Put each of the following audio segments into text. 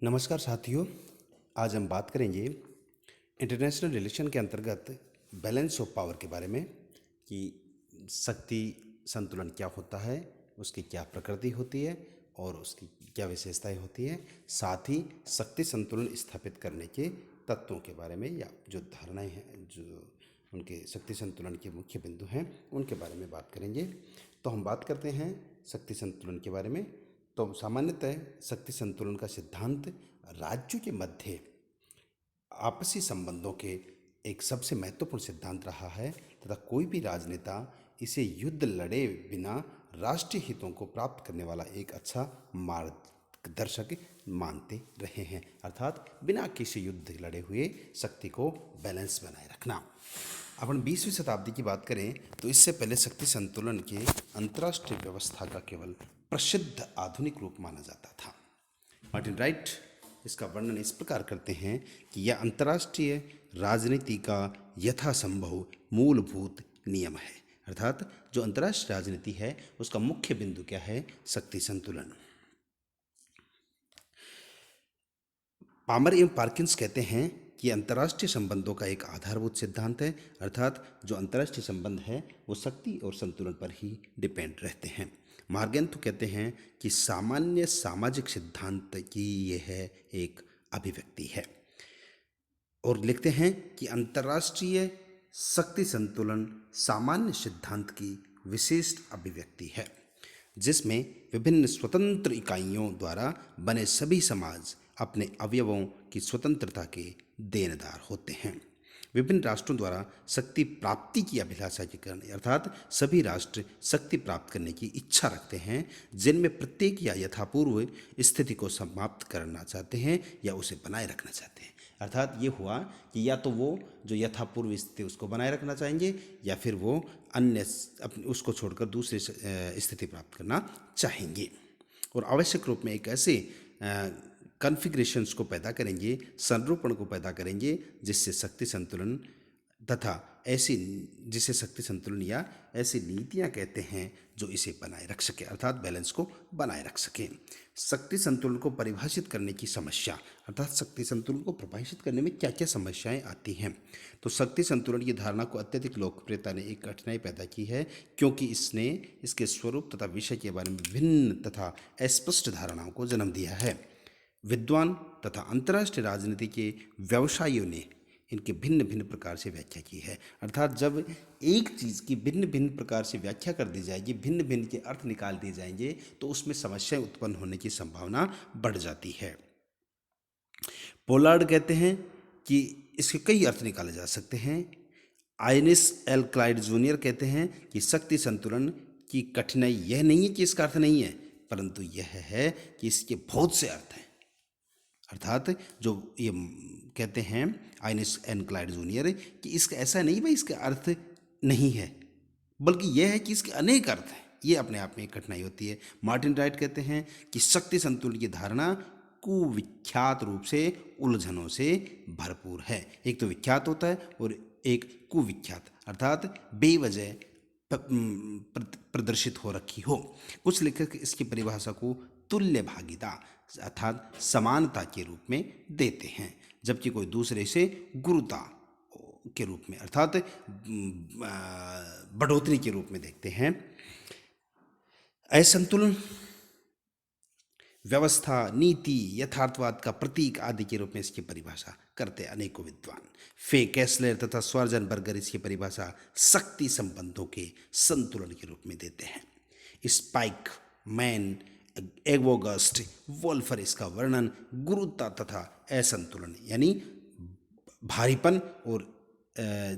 नमस्कार साथियों। आज हम बात करेंगे इंटरनेशनल रिलेशन के अंतर्गत बैलेंस ऑफ पावर के बारे में कि शक्ति संतुलन क्या होता है, उसकी क्या प्रकृति होती है और उसकी क्या विशेषताएं होती हैं। साथ ही शक्ति संतुलन स्थापित करने के तत्वों के बारे में या जो धारणाएं हैं, जो उनके शक्ति संतुलन के मुख्य बिंदु हैं, उनके बारे में बात करेंगे। तो हम बात करते हैं शक्ति संतुलन के बारे में। तो सामान्यतः शक्ति संतुलन का सिद्धांत राज्यों के मध्य आपसी संबंधों के एक सबसे महत्वपूर्ण सिद्धांत रहा है तथा कोई भी राजनेता इसे युद्ध लड़े बिना राष्ट्रीय हितों को प्राप्त करने वाला एक अच्छा मार्गदर्शक मानते रहे हैं। अर्थात बिना किसी युद्ध लड़े हुए शक्ति को बैलेंस बनाए रखना। अपन 20वीं शताब्दी की बात करें तो इससे पहले शक्ति संतुलन के अंतर्राष्ट्रीय व्यवस्था का केवल प्रसिद्ध आधुनिक रूप माना जाता था। मार्टिन राइट इसका वर्णन इस प्रकार करते हैं कि यह अंतर्राष्ट्रीय राजनीति का यथासंभव मूलभूत नियम है। अर्थात जो अंतर्राष्ट्रीय राजनीति है उसका मुख्य बिंदु क्या है? शक्ति संतुलन। पामर एवं पार्किंस कहते हैं कि अंतर्राष्ट्रीय संबंधों का एक आधारभूत सिद्धांत है। अर्थात जो अंतर्राष्ट्रीय संबंध है वो शक्ति और संतुलन पर ही डिपेंड रहते हैं। मार्गेंथो कहते हैं कि सामान्य सामाजिक सिद्धांत की यह एक अभिव्यक्ति है और लिखते हैं कि अंतर्राष्ट्रीय शक्ति संतुलन सामान्य सिद्धांत की विशिष्ट अभिव्यक्ति है जिसमें विभिन्न स्वतंत्र इकाइयों द्वारा बने सभी समाज अपने अवयवों की स्वतंत्रता के देनदार होते हैं। विभिन्न राष्ट्रों द्वारा शक्ति प्राप्ति की अभिलाषा के कारण अर्थात सभी राष्ट्र शक्ति प्राप्त करने की इच्छा रखते हैं जिनमें प्रत्येक या यथापूर्व स्थिति को समाप्त करना चाहते हैं या उसे बनाए रखना चाहते हैं। अर्थात ये हुआ कि या तो वो जो यथापूर्व स्थिति उसको बनाए रखना चाहेंगे या फिर वो अन्य उसको छोड़कर दूसरी स्थिति प्राप्त करना चाहेंगे और आवश्यक रूप में एक ऐसे कॉन्फ़िगरेशंस को पैदा करेंगे, संरूपण को पैदा करेंगे जिससे शक्ति संतुलन तथा जिसे शक्ति संतुलन या ऐसी नीतियाँ कहते हैं जो इसे बनाए रख सके, अर्थात बैलेंस को बनाए रख सकें। शक्ति संतुलन को परिभाषित करने की समस्या, अर्थात शक्ति संतुलन को परिभाषित करने में क्या क्या समस्याएं आती हैं। तो शक्ति संतुलन की धारणा को अत्यधिक लोकप्रियता ने एक कठिनाई पैदा की है क्योंकि इसने इसके स्वरूप तथा विषय के बारे में विभिन्न तथा अस्पष्ट धारणाओं को जन्म दिया है। विद्वान तथा अंतर्राष्ट्रीय राजनीति के व्यवसायियों ने इनके भिन्न भिन्न प्रकार से व्याख्या की है। अर्थात जब एक चीज़ की भिन्न भिन्न प्रकार से व्याख्या कर दी जाएगी, भिन्न भिन्न के अर्थ निकाल दिए जाएंगे तो उसमें समस्याएं उत्पन्न होने की संभावना बढ़ जाती है। पोलार्ड कहते हैं कि इसके कई अर्थ निकाले जा सकते हैं। आइनिस एल क्लाइड जूनियर कहते हैं कि शक्ति संतुलन की कठिनाई यह नहीं है कि इसका अर्थ नहीं है, परंतु यह है कि इसके बहुत से अर्थ हैं। अर्थात जो ये कहते हैं आइनिस एन क्लाइड जूनियर कि इसका ऐसा नहीं भाई इसका अर्थ नहीं है, बल्कि यह है कि इसके अनेक अर्थ हैं। ये अपने आप में एक कठिनाई होती है। मार्टिन राइट कहते हैं कि शक्ति संतुलन की धारणा कुविख्यात रूप से उलझनों से भरपूर है। एक तो विख्यात होता है और एक कुविख्यात, अर्थात बेवजह प्रदर्शित हो रखी हो। कुछ लेखक इसकी परिभाषा को तुल्य भागीता अर्थात समानता के रूप में देते हैं, जबकि कोई दूसरे से गुरुता के रूप में अर्थात बढ़ोतरी के रूप में देखते हैं। असंतुलन व्यवस्था, नीति, यथार्थवाद का प्रतीक आदि के रूप में इसकी परिभाषा करते अनेकों विद्वान। फे कैसलर तथा स्वार्जनबर्गर इसकी परिभाषा शक्ति संबंधों के संतुलन के रूप में देते हैं। स्पाइक मैन, एवोगस्ट, वोल्फर इसका वर्णन गुरुता तथा असंतुलन यानी भारीपन और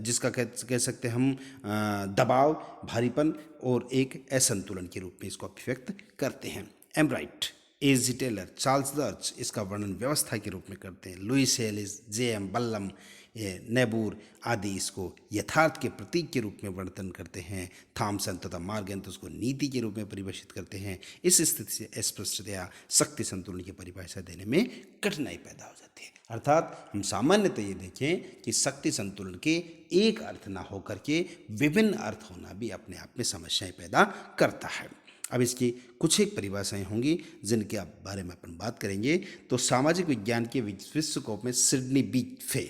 जिसका कह सकते हैं हम दबाव, भारीपन और एक असंतुलन के रूप में इसको अभिव्यक्त करते हैं। एमराइट, एजी टेलर, चार्ल्स दर्च इसका वर्णन व्यवस्था के रूप में करते हैं। Louis हेलिस, J.M.. बल्लम, नेबूर आदि इसको यथार्थ के प्रतीक के रूप में वर्णन करते हैं। थॉमसन तथा मार्गेंथो उसको नीति के रूप में परिभाषित करते हैं। इस स्थिति से स्पष्टतया शक्ति संतुलन की परिभाषा देने में कठिनाई पैदा हो जाती है। अर्थात हम सामान्यतः ये देखें कि शक्ति संतुलन के एक अर्थ ना होकर के विभिन्न अर्थ होना भी अपने आप में समस्याएं पैदा करता है। अब इसकी कुछ एक परिभाषाएं होंगी जिनके बारे में अपन बात करेंगे। तो सामाजिक विज्ञान के विश्वकोश में सिडनी बीफे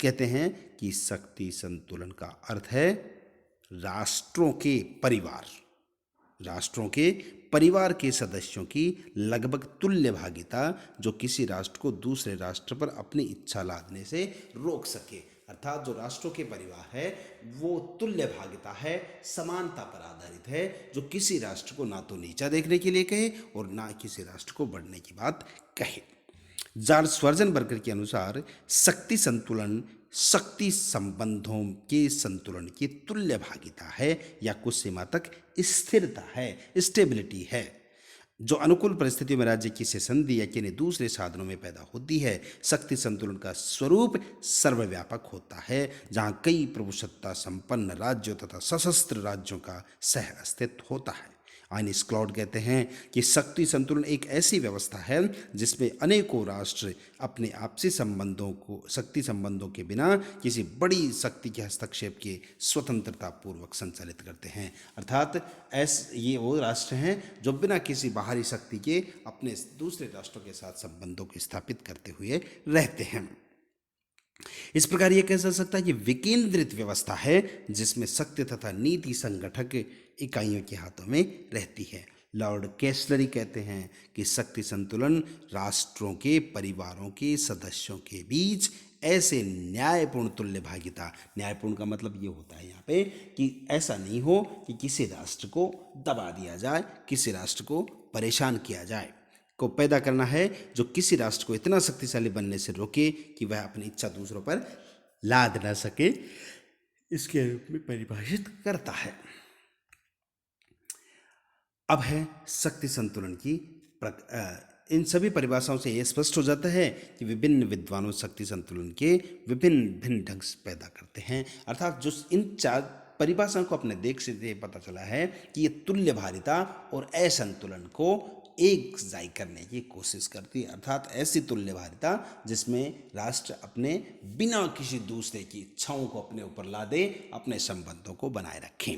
कहते हैं कि शक्ति संतुलन का अर्थ है राष्ट्रों के परिवार, राष्ट्रों के परिवार के सदस्यों की लगभग तुल्य भागीदारी जो किसी राष्ट्र को दूसरे राष्ट्र पर अपनी इच्छा लादने से रोक सके। अर्थात जो राष्ट्रों के परिवार है वो तुल्य भागीदारी है, समानता पर आधारित है, जो किसी राष्ट्र को ना तो नीचा देखने के लिए कहे और ना किसी राष्ट्र को बढ़ने की बात कहे। जॉर्ज श्वर्जनबर्गर के अनुसार शक्ति संतुलन शक्ति संबंधों के संतुलन की तुल्य भागीदारी है या कुछ सीमा तक स्थिरता है, स्टेबिलिटी है, जो अनुकूल परिस्थितियों में राज्य की से संधि या किन्हीं दूसरे साधनों में पैदा होती है। शक्ति संतुलन का स्वरूप सर्वव्यापक होता है, जहां कई प्रभुसत्ता संपन्न राज्यों तथा सशस्त्र राज्यों का सह अस्तित्व होता है। आइनिस क्लॉड कहते हैं कि शक्ति संतुलन एक ऐसी व्यवस्था है जिसमें अनेकों राष्ट्र अपने आपसी संबंधों को शक्ति संबंधों के बिना किसी बड़ी शक्ति के हस्तक्षेप के स्वतंत्रता पूर्वक संचालित करते हैं। अर्थात ये वो राष्ट्र हैं जो बिना किसी बाहरी शक्ति के अपने दूसरे राष्ट्रों के साथ संबंधों को स्थापित करते हुए रहते हैं। इस प्रकार यह कहा जा सकता है कि विकेंद्रित व्यवस्था है जिसमें शक्ति तथा नीति संगठक इकाइयों के हाथों में रहती है। लॉर्ड कैसलरी कहते हैं कि शक्ति संतुलन राष्ट्रों के परिवारों के सदस्यों के बीच ऐसे न्यायपूर्ण तुल्य भागीदारी, न्यायपूर्ण का मतलब ये होता है यहाँ पे कि ऐसा नहीं हो कि किसी राष्ट्र को दबा दिया जाए, किसी राष्ट्र को परेशान किया जाए, को पैदा करना है जो किसी राष्ट्र को इतना शक्तिशाली बनने से रोके कि वह अपनी इच्छा दूसरों पर लाद न सके, इसके रूप में परिभाषित करता है। अब है शक्ति संतुलन की इन सभी परिभाषाओं से यह स्पष्ट हो जाता है कि विभिन्न विद्वानों शक्ति संतुलन के विभिन्न भिन्न ढंग से पैदा करते हैं। अर्थात जो इन चार परिभाषाओं को अपने देख से पता चला है कि ये तुल्य भारिता और असंतुलन को एक जाय करने की कोशिश करती है। अर्थात ऐसी तुल्य भारिता जिसमें राष्ट्र अपने बिना किसी दूसरे की इच्छाओं को अपने ऊपर ला दे, अपने संबंधों को बनाए रखें।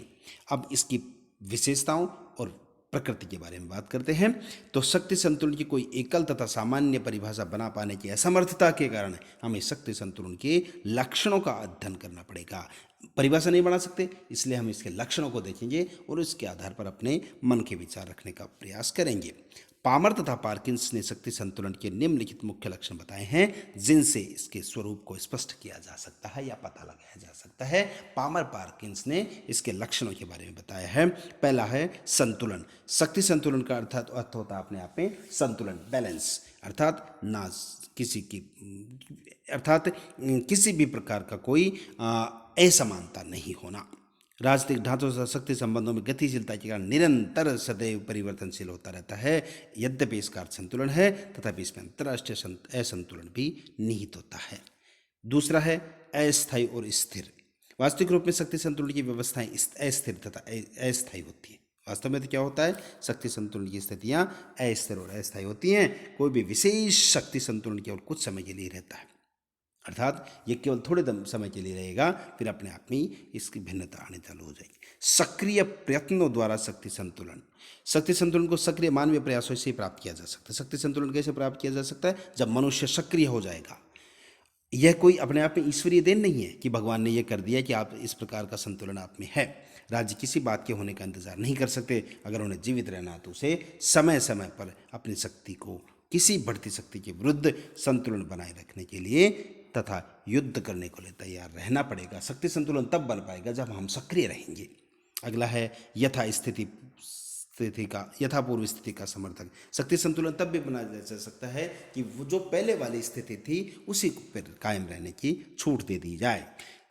अब इसकी विशेषताओं और प्रकृति के बारे में बात करते हैं। तो शक्ति संतुलन की कोई एकल तथा सामान्य परिभाषा बना पाने की असमर्थता के कारण हमें शक्ति संतुलन के लक्षणों का अध्ययन करना पड़ेगा। परिभाषा नहीं बना सकते, इसलिए हम इसके लक्षणों को देखेंगे और इसके आधार पर अपने मन के विचार रखने का प्रयास करेंगे। पामर तथा पार्किंस ने शक्ति संतुलन के निम्नलिखित मुख्य लक्षण बताए हैं जिनसे इसके स्वरूप को स्पष्ट किया जा सकता है या पता लगाया जा सकता है। पामर पार्किंस ने इसके लक्षणों के बारे में बताया है। पहला है संतुलन। शक्ति संतुलन का अर्थ होता है अपने आप में संतुलन, बैलेंस, अर्थात ना किसी भी प्रकार का कोई असमानता नहीं होना। राजनीतिक ढांचों से शक्ति संबंधों में गतिशीलता के कारण निरंतर सदैव परिवर्तनशील होता रहता है। यद्यपि इसका अर्थ संतुलन है तथापि इसमें अंतर्राष्ट्रीय असंतुलन भी निहित होता है। दूसरा है अस्थायी और स्थिर। वास्तविक रूप में शक्ति संतुलन की व्यवस्थाएं अस्थिर तथा अस्थायी होती है। वास्तव में तो क्या होता है, शक्ति संतुलन की स्थितियां अस्थिर और अस्थायी होती हैं। कोई भी विशेष शक्ति संतुलन केवल कुछ समय के लिए रहता है, अर्थात ये केवल थोड़े समय के लिए रहेगा, फिर अपने आप में इसकी भिन्नता आने चालू हो जाएगी। सक्रिय प्रयत्नों द्वारा शक्ति संतुलन को सक्रिय मानवीय प्रयासों से प्राप्त किया जा सकता है। शक्ति संतुलन कैसे प्राप्त किया जा सकता है? जब मनुष्य सक्रिय हो जाएगा। यह कोई अपने आप में ईश्वरीय देन नहीं है कि भगवान ने यह कर दिया कि आप इस प्रकार का संतुलन आप में है। राज्य किसी बात के होने का इंतजार नहीं कर सकते। अगर उन्हें जीवित रहना तो उसे समय समय पर अपनी शक्ति को किसी बढ़ती शक्ति के विरुद्ध संतुलन बनाए रखने के लिए तथा युद्ध करने को लिए तैयार रहना पड़ेगा। शक्ति संतुलन तब बन पाएगा जब हम सक्रिय रहेंगे। अगला है यथापूर्व स्थिति का समर्थक। शक्ति संतुलन तब भी बनाया जा सकता है कि वो जो पहले वाली स्थिति थी उसी पर कायम रहने की छूट दे दी जाए।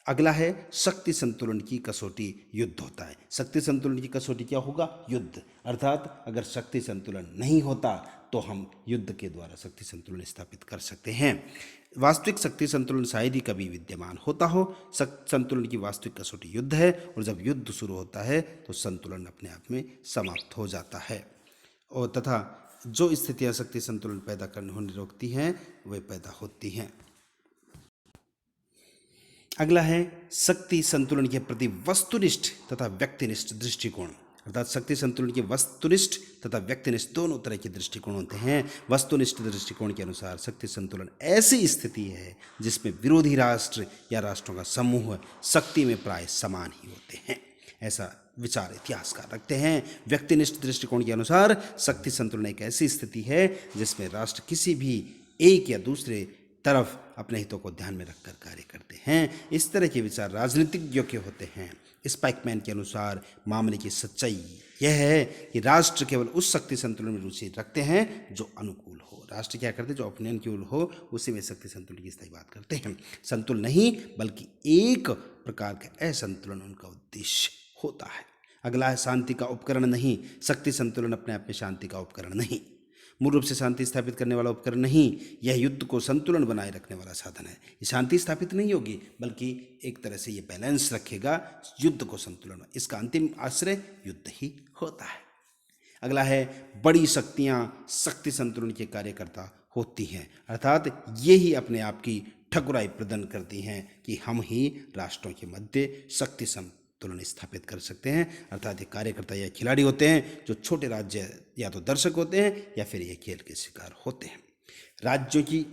अगला है शक्ति संतुलन की कसौटी युद्ध होता है। शक्ति संतुलन की कसौटी क्या होगा? युद्ध। अर्थात अगर शक्ति संतुलन नहीं होता तो हम युद्ध के द्वारा शक्ति संतुलन स्थापित कर सकते हैं। वास्तविक शक्ति संतुलन शायद ही कभी विद्यमान होता हो। संतुलन की वास्तविक कसौटी युद्ध है और जब युद्ध शुरू होता है तो संतुलन अपने आप में समाप्त हो जाता है और तथा जो स्थितियां शक्ति संतुलन पैदा करने होने रोकती हैं वे पैदा होती हैं। अगला है शक्ति संतुलन के प्रति वस्तुनिष्ठ तथा व्यक्तिनिष्ठ दृष्टिकोण। अर्थात शक्ति संतुलन के वस्तुनिष्ठ तथा व्यक्तिनिष्ठ दोनों तरह के दृष्टिकोण होते हैं। वस्तुनिष्ठ दृष्टिकोण के अनुसार शक्ति संतुलन ऐसी स्थिति है जिसमें विरोधी राष्ट्र या राष्ट्रों का समूह शक्ति में प्राय समान ही होते हैं, ऐसा विचार इतिहासकार रखते हैं। व्यक्तिनिष्ठ दृष्टिकोण के अनुसार शक्ति संतुलन एक ऐसी स्थिति है जिसमें राष्ट्र किसी भी एक या दूसरे तरफ अपने हितों को ध्यान में रखकर कार्य करते हैं। इस तरह के विचार राजनीतिज्ञों के होते हैं। स्पाइकमैन के अनुसार मामले की सच्चाई यह है कि राष्ट्र केवल उस शक्ति संतुलन में रुचि रखते हैं जो अनुकूल हो। राष्ट्र क्या करते हैं, जो अपने अनुकूल हो उसी में शक्ति संतुलन की सही बात करते हैं। संतुलन नहीं बल्कि एक प्रकार का असंतुलन उनका उद्देश्य होता है। अगला है शांति का उपकरण नहीं। शक्ति संतुलन अपने आप में शांति का उपकरण नहीं, मूल रूप से शांति स्थापित करने वाला उपकरण नहीं, यह युद्ध को संतुलन बनाए रखने वाला साधन है। ये शांति स्थापित नहीं होगी बल्कि एक तरह से ये बैलेंस रखेगा युद्ध को संतुलन। इसका अंतिम आश्रय युद्ध ही होता है। अगला है बड़ी शक्तियां शक्ति संतुलन के कार्यकर्ता होती हैं, अर्थात ये ही अपने आप की ठकुराई प्रदान करती हैं कि हम ही राष्ट्रों के मध्य शक्ति तुलन स्थापित कर सकते हैं। अर्थात ये कार्यकर्ता या खिलाड़ी होते हैं जो छोटे राज्य या तो दर्शक होते हैं या फिर ये खेल के शिकार होते हैं। राज्यों की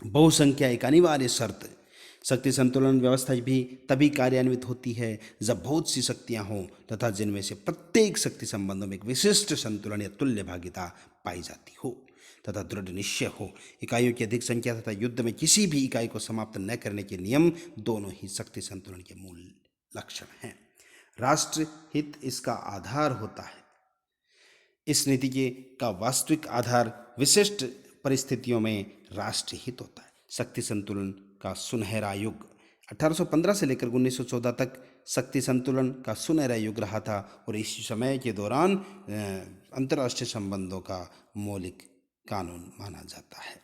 बहुसंख्या एक अनिवार्य शर्त। शक्ति संतुलन व्यवस्था भी तभी कार्यान्वित होती है जब बहुत सी शक्तियां हों तथा जिनमें से प्रत्येक शक्ति संबंधों में एक विशिष्ट संतुलन या तुल्य भागीता पाई जाती हो तथा दृढ़ निश्चय हो। इकाइयों की अधिक संख्या तथा युद्ध में किसी भी इकाई को समाप्त न करने के नियम दोनों ही शक्ति संतुलन के मूल लक्षण हैं। राष्ट्र हित इसका आधार होता है। इस नीति का वास्तविक आधार विशिष्ट परिस्थितियों में राष्ट्र हित होता है। शक्ति संतुलन का सुनहरा युग 1815 से लेकर 1914 तक शक्ति संतुलन का सुनहरा युग रहा था और इस समय के दौरान अंतर्राष्ट्रीय संबंधों का मौलिक कानून माना जाता है।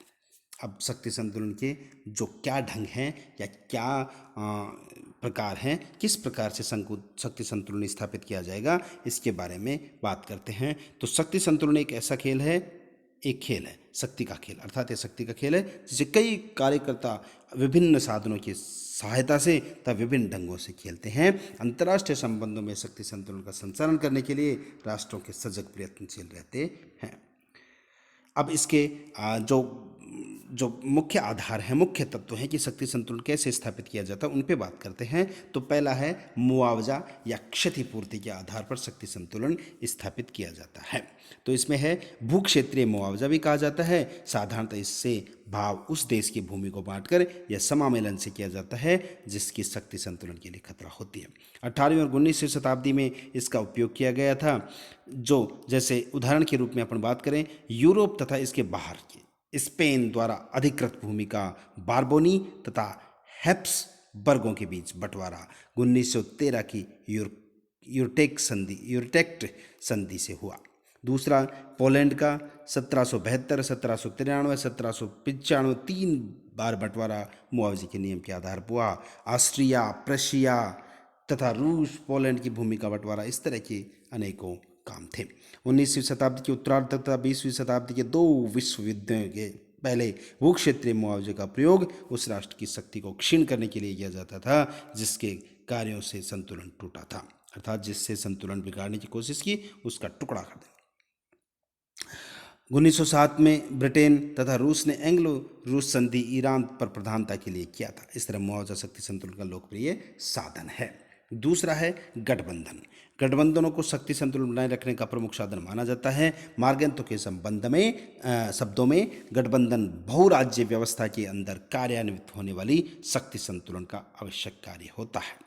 अब शक्ति संतुलन के जो क्या ढंग हैं या क्या प्रकार हैं, किस प्रकार से शक्ति संतुलन स्थापित किया जाएगा, इसके बारे में बात करते हैं। तो शक्ति संतुलन एक ऐसा खेल है, एक खेल है शक्ति का खेल, अर्थात यह शक्ति का खेल है जिसे कई कार्यकर्ता विभिन्न साधनों की सहायता से तथा विभिन्न ढंगों से खेलते हैं। अंतर्राष्ट्रीय संबंधों में शक्ति संतुलन का संचालन करने के लिए राष्ट्रों के सजग प्रयत्नशील रहते हैं। अब इसके जो मुख्य आधार है, मुख्य तत्व हैं कि शक्ति संतुलन कैसे स्थापित किया जाता है, उन पे बात करते हैं। तो पहला है मुआवजा या क्षतिपूर्ति के आधार पर शक्ति संतुलन स्थापित किया जाता है। तो इसमें है भू क्षेत्रीय मुआवजा भी कहा जाता है। साधारणतः इससे भाव उस देश की भूमि को बांटकर या समामेलन से किया जाता है जिसकी शक्ति संतुलन के लिए खतरा होती है। 18वीं और 19वीं शताब्दी में इसका उपयोग किया गया था। जो जैसे उदाहरण के रूप में अपन बात करें, यूरोप तथा इसके बाहर के स्पेन द्वारा अधिकृत भूमि का बारबोनी तथा हैप्सबर्गों के बीच बंटवारा 1913 की यूरटेक्ट संधि से हुआ। दूसरा पोलैंड का 1772, 1793, 1795 3 बार बंटवारा मुआवजे के नियम के आधार पर हुआ। ऑस्ट्रिया, प्रशिया तथा रूस पोलैंड की भूमि का बंटवारा, इस तरह के अनेकों काम थे। 19वीं शताब्दी के उत्तरार्ध तथा 20वीं शताब्दी के 2 विश्व युद्धों के पहले भू क्षेत्रीय मुआवजे का प्रयोग उस राष्ट्र की शक्ति को क्षीण करने के लिए किया जाता था जिसके कार्यों से संतुलन टूटा था, अर्थात जिससे संतुलन बिगाड़ने की कोशिश की उसका टुकड़ा कर देना। 1907 में ब्रिटेन तथा रूस ने एंग्लो रूस संधि ईरान पर प्रधानता के लिए किया था। इस तरह मुआवजा शक्ति संतुलन का लोकप्रिय साधन है। दूसरा है गठबंधन। गठबंधनों को शक्ति संतुलन बनाए रखने का प्रमुख साधन माना जाता है। मार्गेंतो के शब्दों में गठबंधन बहुराज्य व्यवस्था के अंदर कार्यान्वित होने वाली शक्ति संतुलन का आवश्यक कार्य होता है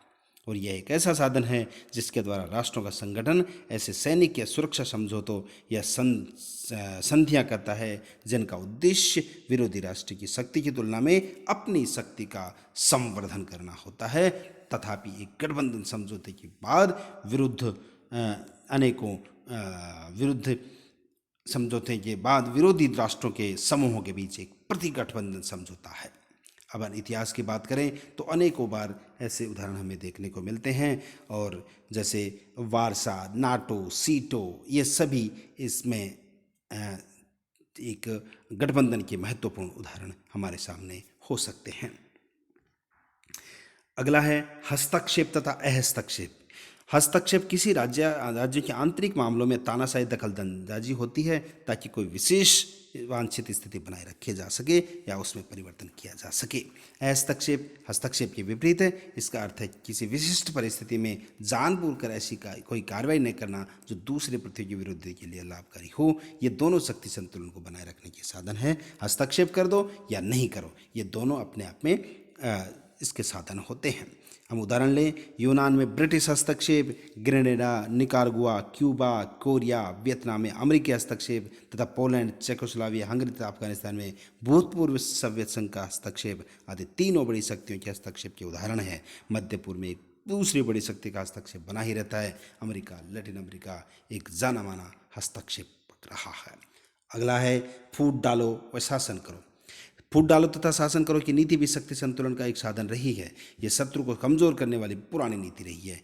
और यह एक ऐसा साधन है जिसके द्वारा राष्ट्रों का संगठन ऐसे सैनिक या सुरक्षा समझौतों या संधियां करता है जिनका उद्देश्य विरोधी राष्ट्र की शक्ति की तुलना में अपनी शक्ति का संवर्धन करना होता है। तथापि एक गठबंधन समझौते के बाद विरुद्ध समझौते के बाद विरोधी राष्ट्रों के समूहों के बीच एक प्रतिगठबंधन समझौता है। अब इतिहास की बात करें तो अनेकों बार ऐसे उदाहरण हमें देखने को मिलते हैं और जैसे वारसा, नाटो, सीटो, ये सभी इसमें एक गठबंधन के महत्वपूर्ण उदाहरण हमारे सामने हो सकते हैं। अगला है हस्तक्षेप तथा अहस्तक्षेप। हस्तक्षेप किसी राज्य के आंतरिक मामलों में तानाशाही दखलंदाजी होती है ताकि कोई विशेष वांछित स्थिति बनाए रखी जा सके या उसमें परिवर्तन किया जा सके। हस्तक्षेप हस्तक्षेप के विपरीत है। इसका अर्थ है किसी विशिष्ट परिस्थिति में जानबूझकर ऐसी कोई कार्रवाई नहीं करना जो दूसरे प्रतियोगी विरोधी के लिए लाभकारी हो। ये दोनों शक्ति संतुलन को बनाए रखने के साधन है। हस्तक्षेप कर दो या नहीं करो, ये दोनों अपने आप में इसके साधन होते हैं। हम उदाहरण लें, यूनान में ब्रिटिश हस्तक्षेप, Grenada, Nicaragua, Cuba, Korea, Vietnam में अमेरिकी हस्तक्षेप तथा पोलैंड, चेकोस्लोवाकिया, हंगरी तथा अफगानिस्तान में भूतपूर्व सोवियत संघ का हस्तक्षेप आदि तीनों बड़ी शक्तियों के हस्तक्षेप के उदाहरण हैं। मध्य पूर्व में एक दूसरी बड़ी शक्ति का हस्तक्षेप बना ही रहता है। अमेरिका, लैटिन अमेरिका एक जाना माना हस्तक्षेप रहा है। अगला है फूट डालो व शासन करो। फूट डालो तथा शासन करो की नीति भी शक्ति संतुलन का एक साधन रही है। यह शत्रु को कमजोर करने वाली पुरानी नीति रही है।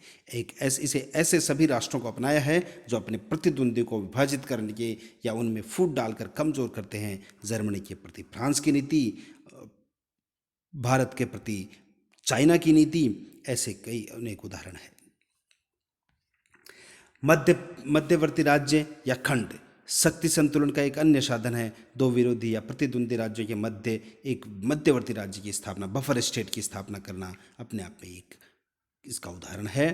इसे ऐसे सभी राष्ट्रों को अपनाया है जो अपने प्रतिद्वंदी को विभाजित करने के या उनमें फूट डालकर कमजोर करते हैं। जर्मनी के प्रति फ्रांस की नीति, भारत के प्रति चाइना की नीति, ऐसे कई अनेक उदाहरण हैं। मध्यवर्ती राज्य या खंड शक्ति संतुलन का एक अन्य साधन है। दो विरोधी या प्रतिद्वंदी राज्यों के मध्य एक मध्यवर्ती राज्य की स्थापना, बफर स्टेट की स्थापना करना अपने आप में एक इसका उदाहरण है।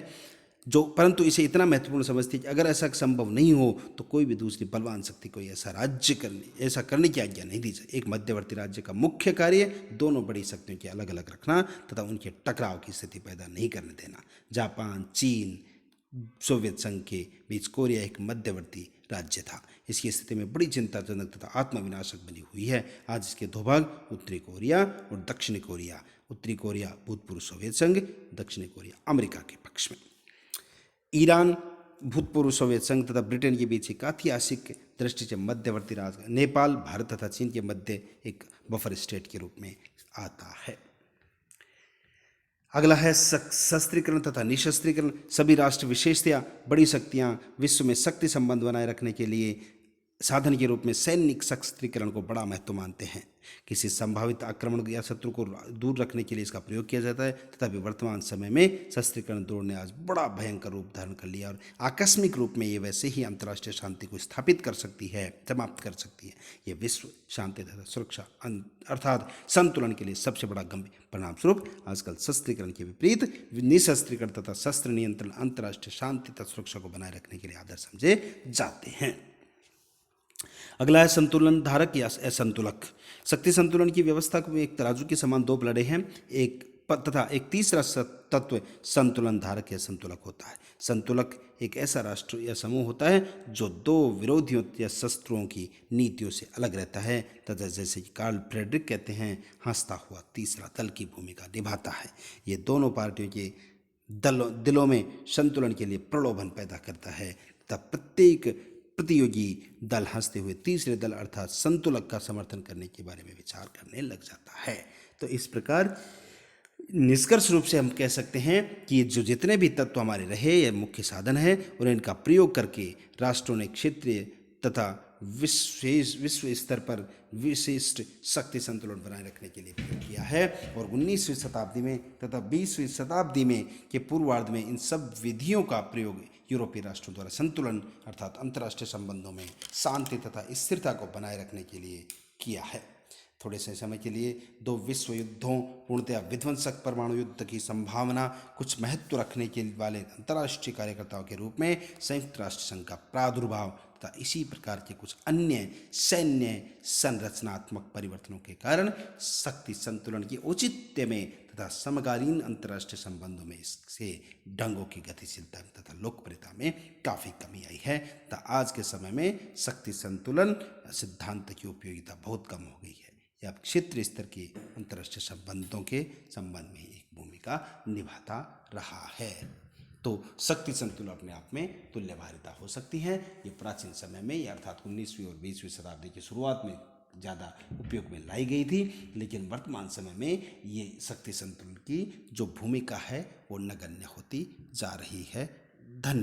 परंतु इसे इतना महत्वपूर्ण समझती है कि अगर ऐसा संभव नहीं हो तो कोई भी दूसरी बलवान शक्ति को ऐसा करने की आज्ञा नहीं दी जाए। एक मध्यवर्ती राज्य का मुख्य कार्य दोनों बड़ी शक्तियों के अलग अलग रखना तथा उनके टकराव की स्थिति पैदा नहीं करने देना। जापान, चीन, सोवियत संघ के बीच कोरिया एक मध्यवर्ती राज्य था। इसकी स्थिति में बड़ी चिंताजनक तथा आत्मविनाशक बनी हुई है। आज इसके दो भाग, उत्तरी कोरिया और दक्षिणी कोरिया। उत्तरी कोरिया भूतपूर्व सोवियत संघ, दक्षिणी कोरिया अमेरिका के पक्ष में। ईरान भूतपूर्व सोवियत संघ तथा ब्रिटेन के बीच एक ऐतिहासिक दृष्टि से मध्यवर्ती राज्य। नेपाल भारत तथा चीन के मध्य एक बफर स्टेट के रूप में आता है। अगला है शस्त्रीकरण तथा निशस्त्रीकरण। सभी राष्ट्र विशेषतया बड़ी शक्तियां विश्व में शक्ति संबंध बनाए रखने के लिए साधन के रूप में सैनिक शस्त्रीकरण को बड़ा महत्व मानते हैं। किसी संभावित आक्रमण या शत्रु को दूर रखने के लिए इसका प्रयोग किया जाता है। तथापि वर्तमान समय में शस्त्रीकरण दौर ने आज बड़ा भयंकर रूप धारण कर लिया और आकस्मिक रूप में ये वैसे ही अंतर्राष्ट्रीय शांति को स्थापित कर सकती है, समाप्त कर सकती है। ये विश्व शांति तथा सुरक्षा अर्थात संतुलन के लिए सबसे बड़ा गंभीर परिणाम स्वरूप आजकल शस्त्रीकरण के विपरीत निशस्त्रीकरण तथा शस्त्र नियंत्रण अंतर्राष्ट्रीय शांति तथा सुरक्षा को बनाए रखने के लिए आदर्श समझे जाते हैं। अगला है संतुलन धारक या असंतुलक। शक्ति संतुलन की व्यवस्था में एक तराजू के समान दो ब्लेड हैं, तथा एक तीसरा तत्व संतुलन धारक या संतुलक होता है। संतुलक एक ऐसा राष्ट्र या समूह होता है जो दो विरोधियों या शत्रुओं की नीतियों से अलग रहता है तथा जैसे कि कार्ल फ्रेडरिक कहते हैं, हंसता हुआ तीसरा दल की भूमिका निभाता है। ये दोनों पार्टियों के दिलों में संतुलन के लिए प्रलोभन पैदा करता है तथा प्रत्येक प्रतियोगी दल हंसते हुए तीसरे दल अर्थात संतुलक का समर्थन करने के बारे में विचार करने लग जाता है। तो इस प्रकार निष्कर्ष रूप से हम कह सकते हैं कि जो जितने भी तत्व हमारे रहे या मुख्य साधन है और इनका प्रयोग करके राष्ट्रों ने क्षेत्रीय तथा विश्व स्तर पर विशिष्ट शक्ति संतुलन बनाए रखने के लिए प्रयोग किया है। और 19वीं शताब्दी में तथा 20वीं शताब्दी में के पूर्वार्ध में इन सब विधियों का प्रयोग यूरोपीय राष्ट्रों द्वारा संतुलन अर्थात अंतर्राष्ट्रीय संबंधों में शांति तथा स्थिरता को बनाए रखने के लिए किया है। थोड़े से समय के लिए दो विश्व युद्धों, पूर्णतया विध्वंसक परमाणु युद्ध की संभावना, कुछ महत्व रखने के वाले अंतर्राष्ट्रीय कार्यकर्ताओं के रूप में संयुक्त राष्ट्र संघ का प्रादुर्भाव तथा इसी प्रकार के कुछ अन्य सैन्य संरचनात्मक परिवर्तनों के कारण शक्ति संतुलन की औचित्य में तथा समकालीन अंतर्राष्ट्रीय संबंधों में इससे ढंगों की गतिशीलता तथा लोकप्रियता में काफ़ी कमी आई है। तथा आज के समय में शक्ति संतुलन सिद्धांत की उपयोगिता बहुत कम हो गई है। यह क्षेत्रीय स्तर के अंतर्राष्ट्रीय संबंधों के संबंध में एक भूमिका निभाता रहा है। तो शक्ति संतुलन अपने आप में तुल्यभारिता हो सकती है। ये प्राचीन समय में अर्थात 19वीं और 20वीं शताब्दी की शुरुआत में ज़्यादा उपयोग में लाई गई थी, लेकिन वर्तमान समय में ये शक्ति संतुलन की जो भूमिका है वो नगण्य होती जा रही है।